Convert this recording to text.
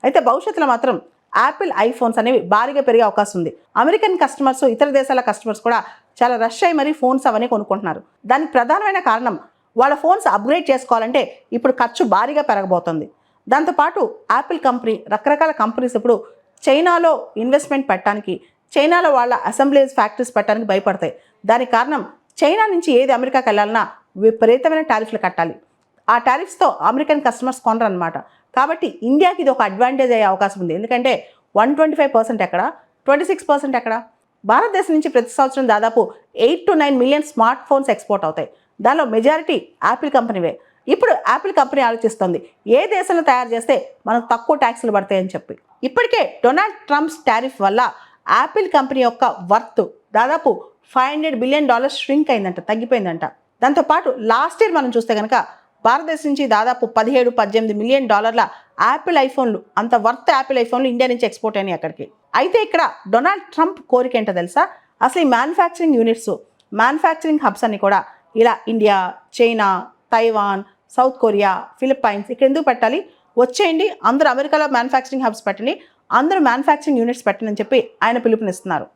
అయితే భవిష్యత్తులో మాత్రం యాపిల్ ఐఫోన్స్ అనేవి భారీగా పెరిగే అవకాశం ఉంది. అమెరికన్ కస్టమర్స్, ఇతర దేశాల కస్టమర్స్ కూడా చాలా రష్ అయ్యి మరీ ఫోన్స్ అవన్నీ కొనుక్కుంటున్నారు. దానికి ప్రధానమైన కారణం వాళ్ళ ఫోన్స్ అప్గ్రేడ్ చేసుకోవాలంటే ఇప్పుడు ఖర్చు భారీగా పెరగబోతుంది. దాంతోపాటు యాపిల్ కంపెనీ, రకరకాల కంపెనీస్ ఇప్పుడు చైనాలో ఇన్వెస్ట్మెంట్ పెట్టడానికి, చైనాలో వాళ్ళ అసెంబ్లీస్ ఫ్యాక్టరీస్ పెట్టడానికి భయపడతాయి. దానికి కారణం చైనా నుంచి ఏది అమెరికాకి వెళ్ళాలన్నా విపరీతమైన టారిఫ్లు కట్టాలి. ఆ టారిఫ్స్తో అమెరికన్ కస్టమర్స్ కొనరు అనమాట. కాబట్టి ఇండియాకి ఇది ఒక అడ్వాంటేజ్ అయ్యే అవకాశం ఉంది. ఎందుకంటే 125% ఎక్కడ, 26% ఎక్కడ? భారతదేశం నుంచి ప్రతి సంవత్సరం దాదాపు 8 to 9 million smart phones export అవుతాయి. దానిలో మెజారిటీ యాపిల్ కంపెనీవే. ఇప్పుడు యాపిల్ కంపెనీ ఆలోచిస్తుంది ఏ దేశంలో తయారు చేస్తే మనకు తక్కువ ట్యాక్సులు పడతాయని చెప్పి. ఇప్పటికే డొనాల్డ్ ట్రంప్స్ టారిఫ్ వల్ల యాపిల్ కంపెనీ యొక్క వర్త్ దాదాపు $500 బిలియన్ ష్రింక్ అయిందంట, తగ్గిపోయిందంట. దాంతోపాటు లాస్ట్ ఇయర్ మనం చూస్తే కనుక భారతదేశం నుంచి దాదాపు 17-18 మిలియన్ డాలర్ల యాపిల్ ఐఫోన్లు, అంత వర్త్ యాపిల్ ఐఫోన్లు ఇండియా నుంచి ఎక్స్పోర్ట్ అయినాయి అక్కడికి. అయితే ఇక్కడ డొనాల్డ్ ట్రంప్ కోరిక ఏంటో తెలుసా? అసలు ఈ మ్యానుఫ్యాక్చరింగ్ యూనిట్స్, మ్యానుఫ్యాక్చరింగ్ హబ్స్ అన్ని కూడా ఇలా India, China, Taiwan, south Korea, Philippines ఇక్కడ ఎందుకు పెట్టాలి? వచ్చేయండి, అందరూ అమెరికాలో మ్యానుఫ్యాక్చరింగ్ హబ్స్ పెట్టండి, అందరూ మ్యానుఫ్యాక్చరింగ్ యూనిట్స్ పెట్టండి అని చెప్పి ఆయన పిలుపునిస్తున్నారు.